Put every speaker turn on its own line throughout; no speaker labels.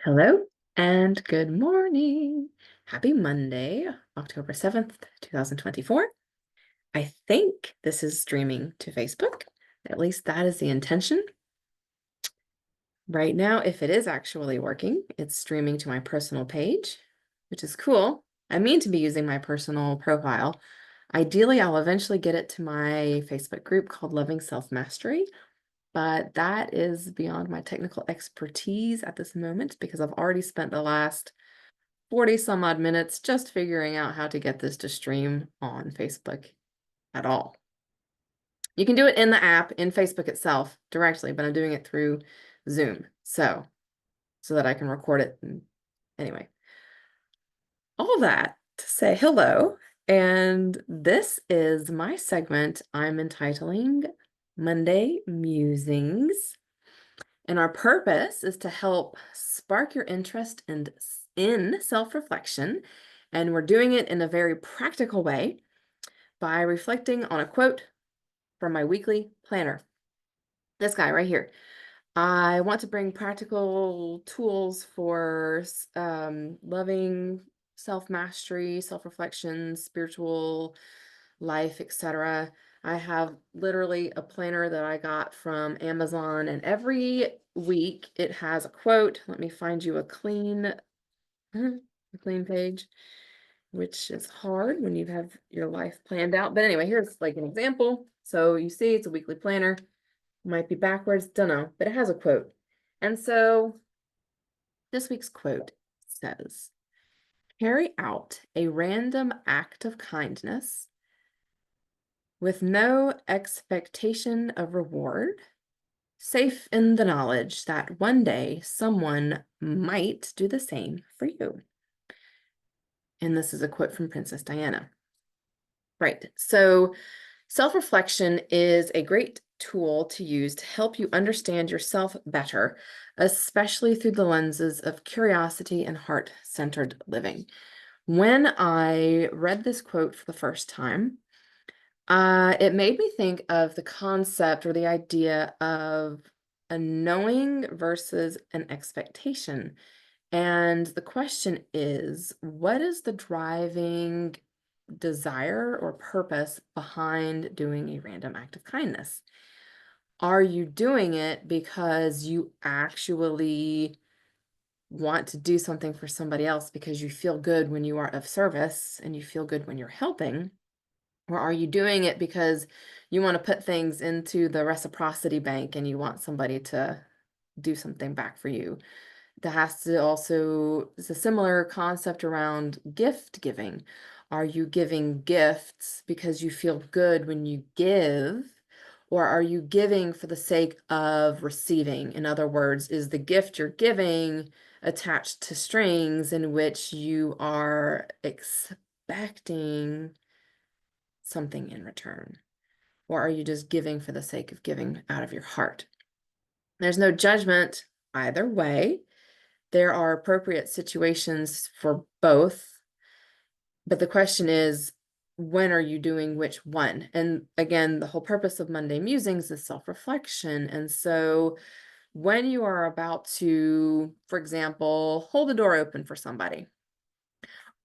Hello and good morning. Happy Monday, October 7th, 2024. I think this is streaming to Facebook. At least that is the intention. Right now, if it is actually working, it's streaming to my personal page, which is cool. I mean to be using my personal profile. Ideally, I'll eventually get it to my Facebook group called Loving Self-Mastery, but that is beyond my technical expertise at this moment because I've already spent the last 40 some odd minutes just figuring out how to get this to stream on Facebook at all. You can do it in the app in Facebook itself directly, but I'm doing it through Zoom. So that I can record it. And anyway, all that to say hello. And this is my segment I'm entitling Monday Musings. And our purpose is to help spark your interest in self-reflection. And we're doing it in a very practical way by reflecting on a quote from my weekly planner. This guy right here. I want to bring practical tools for loving self-mastery, self-reflection, spiritual life, etc. I have literally a planner that I got from Amazon, and every week it has a quote. Let me find you a clean page, which is hard when you have your life planned out. But anyway, here's like an example. So you see it's a weekly planner. Might be backwards, don't know, but it has a quote. And so this week's quote says, "Carry out a random act of kindness with no expectation of reward, safe in the knowledge that one day someone might do the same for you." And this is a quote from Princess Diana. Right. So self-reflection is a great tool to use to help you understand yourself better, especially through the lenses of curiosity and heart-centered living. When I read this quote for the first time, it made me think of the concept or the idea of a knowing versus an expectation. And the question is, what is the driving desire or purpose behind doing a random act of kindness? Are you doing it because you actually want to do something for somebody else because you feel good when you are of service and you feel good when you're helping? Or are you doing it because you want to put things into the reciprocity bank and you want somebody to do something back for you? That has to also, it's a similar concept around gift giving. Are you giving gifts because you feel good when you give? Or are you giving for the sake of receiving? In other words, is the gift you're giving attached to strings in which you are expecting something in return? Or are you just giving for the sake of giving out of your heart? There's no judgment either way. There are appropriate situations for both, but the question is, when are you doing which one? And again, the whole purpose of Monday Musings is self-reflection. And so when you are about to, for example, hold the door open for somebody,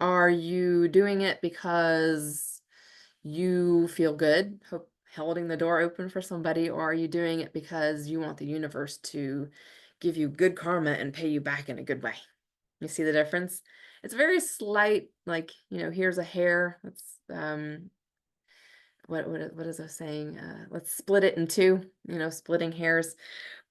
are you doing it because you feel good holding the door open for somebody, or are you doing it because you want the universe to give you good karma and pay you back in a good way? You see the difference? It's very slight, like, here's a hair. Let's what is I saying? Let's split it in two, splitting hairs.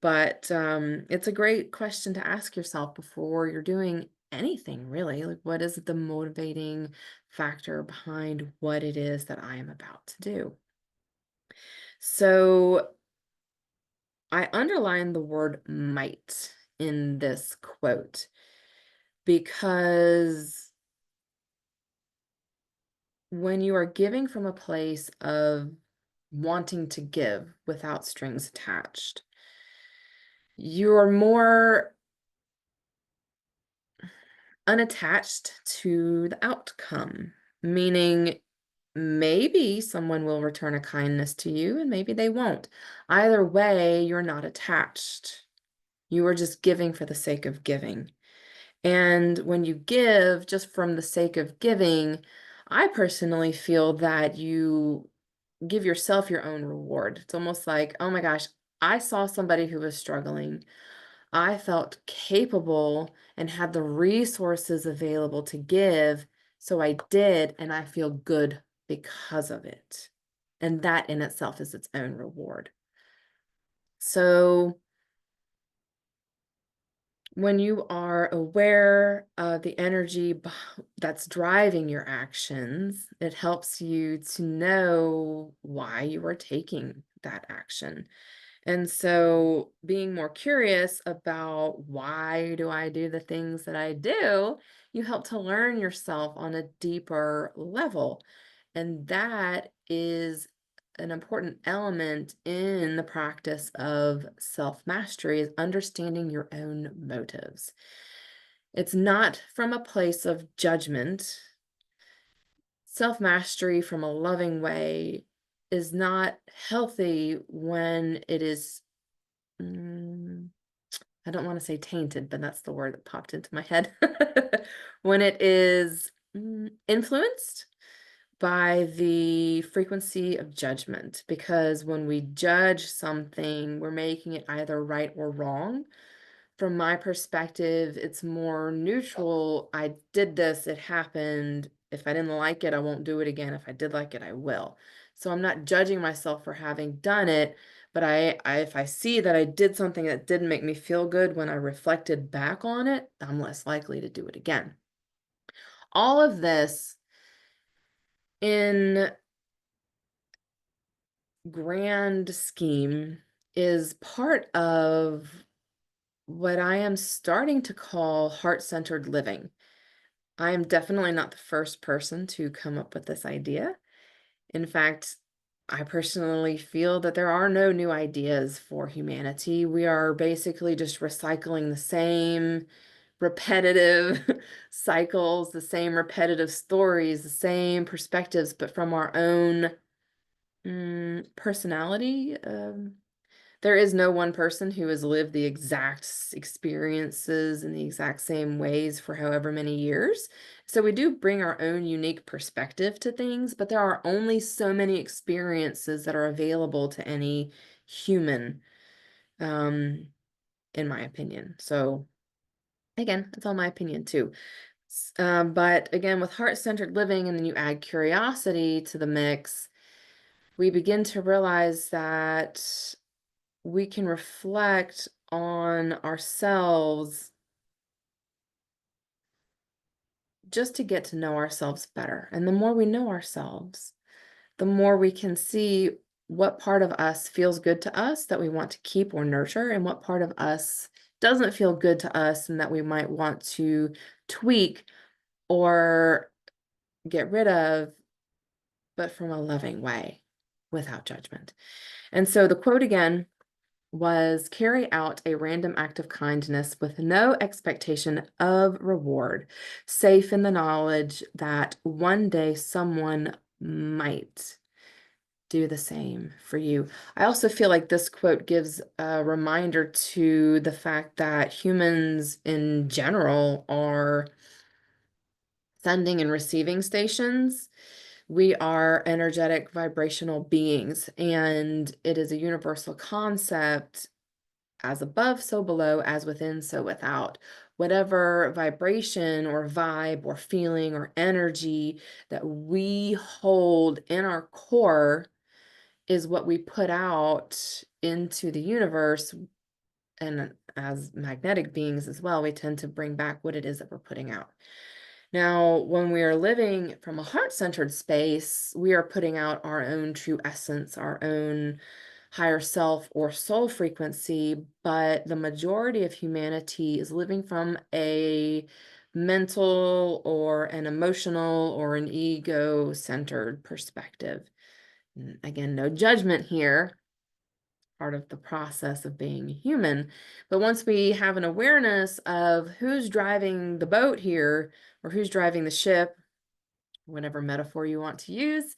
But it's a great question to ask yourself before you're doing anything, really. Like, what is the motivating factor behind what it is that I am about to do? So I underlined the word might in this quote because when you are giving from a place of wanting to give without strings attached, you're more unattached to the outcome, meaning maybe someone will return a kindness to you and maybe they won't. Either way, you're not attached. You are just giving for the sake of giving. And when you give just from the sake of giving, I personally feel that you give yourself your own reward. It's almost like, oh my gosh, I saw somebody who was struggling. I felt capable and had the resources available to give. So I did, and I feel good because of it. And that in itself is its own reward. So when you are aware of the energy that's driving your actions, it helps you to know why you are taking that action. And so being more curious about why do I do the things that I do, you help to learn yourself on a deeper level. And that is an important element in the practice of self-mastery is understanding your own motives. It's not from a place of judgment. Self-mastery from a loving way is not healthy when it is I don't want to say tainted, but that's the word that popped into my head. When it is influenced by the frequency of judgment, because when we judge something, we're making it either right or wrong. From my perspective, it's more neutral. I did this, it happened. If I didn't like it, I won't do it again. If I did like it, I will. So I'm not judging myself for having done it, but if I see that I did something that didn't make me feel good when I reflected back on it, I'm less likely to do it again. All of this in grand scheme is part of what I am starting to call heart-centered living. I am definitely not the first person to come up with this idea. In fact, I personally feel that there are no new ideas for humanity. We are basically just recycling the same repetitive cycles, the same repetitive stories, the same perspectives, but from our own personality. There is no one person who has lived the exact experiences in the exact same ways for however many years. So we do bring our own unique perspective to things, but there are only so many experiences that are available to any human, in my opinion. So again, it's all my opinion too. But again, with heart-centered living, and then you add curiosity to the mix, we begin to realize that we can reflect on ourselves just to get to know ourselves better. And the more we know ourselves, the more we can see what part of us feels good to us that we want to keep or nurture, and what part of us doesn't feel good to us and that we might want to tweak or get rid of, but from a loving way without judgment. And so the quote again was carry out a random act of kindness with no expectation of reward, safe in the knowledge that one day someone might do the same for you. I also feel like this quote gives a reminder to the fact that humans in general are sending and receiving stations. We are energetic vibrational beings, and it is a universal concept, as above, so below, as within, so without. Whatever vibration or vibe or feeling or energy that we hold in our core is what we put out into the universe. And as magnetic beings as well, we tend to bring back what it is that we're putting out. Now, when we are living from a heart-centered space, we are putting out our own true essence, our own higher self or soul frequency, but the majority of humanity is living from a mental or an emotional or an ego-centered perspective. Again, no judgment here, part of the process of being human. But once we have an awareness of who's driving the boat here, or who's driving the ship, whatever metaphor you want to use,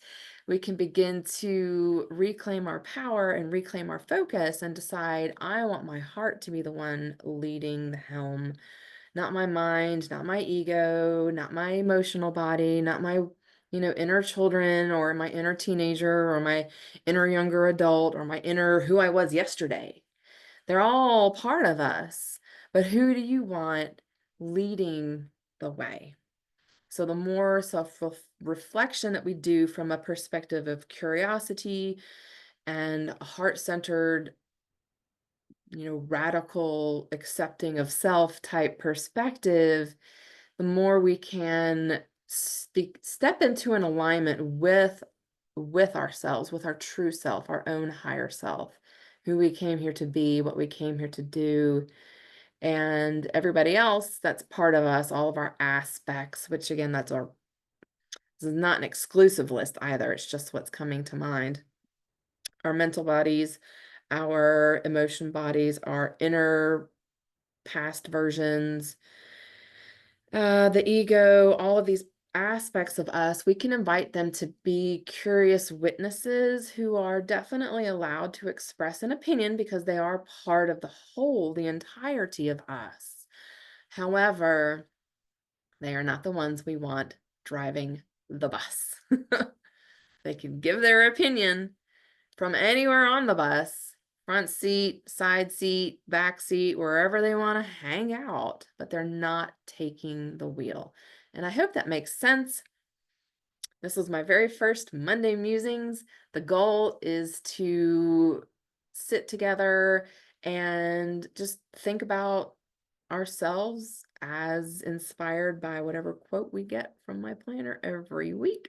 we can begin to reclaim our power and reclaim our focus and decide, I want my heart to be the one leading the helm, not my mind, not my ego, not my emotional body, not my, inner children or my inner teenager or my inner younger adult or my inner who I was yesterday. They're all part of us. But who do you want leading the way? So the more self-reflection that we do from a perspective of curiosity and a heart-centered, radical accepting of self type perspective, the more we can step into an alignment with ourselves, with our true self, our own higher self, who we came here to be, what we came here to do, and everybody else that's part of us, all of our aspects, which again, this is not an exclusive list either. It's just what's coming to mind. Our mental bodies, our emotion bodies, our inner past versions, the ego, all of these aspects of us, we can invite them to be curious witnesses who are definitely allowed to express an opinion because they are part of the whole, the entirety of us. However, they are not the ones we want driving the bus. They can give their opinion from anywhere on the bus, front seat, side seat, back seat, wherever they want to hang out, but they're not taking the wheel. And I hope that makes sense. This was my very first Monday Musings. The goal is to sit together and just think about ourselves as inspired by whatever quote we get from my planner every week.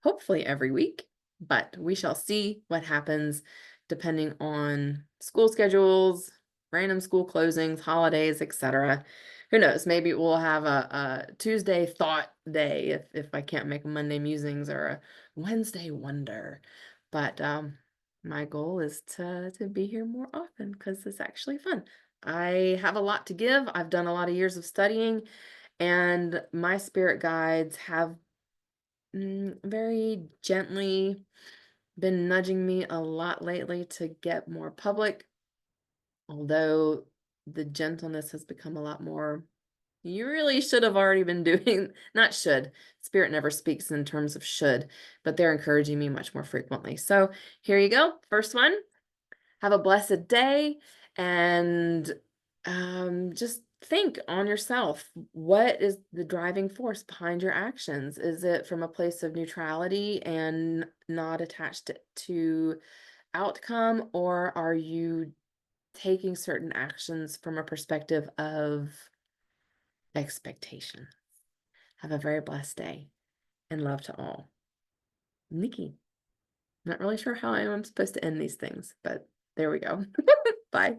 Hopefully every week, but we shall see what happens depending on school schedules, random school closings, holidays, etc. Who knows? Maybe we'll have a Tuesday thought day if I can't make a Monday Musings or a Wednesday wonder. But my goal is to be here more often because it's actually fun. I have a lot to give. I've done a lot of years of studying, and my spirit guides have very gently been nudging me a lot lately to get more public, although the gentleness has become a lot more. You really should have already been doing, not should, spirit never speaks in terms of should, but they're encouraging me much more frequently. So here you go. First one. Have a blessed day, and just think on yourself. What is the driving force behind your actions? Is it from a place of neutrality and not attached to outcome, or are you taking certain actions from a perspective of expectation? Have a very blessed day and love to all. Nikki. Not really sure how I am supposed to end these things, but there we go. Bye.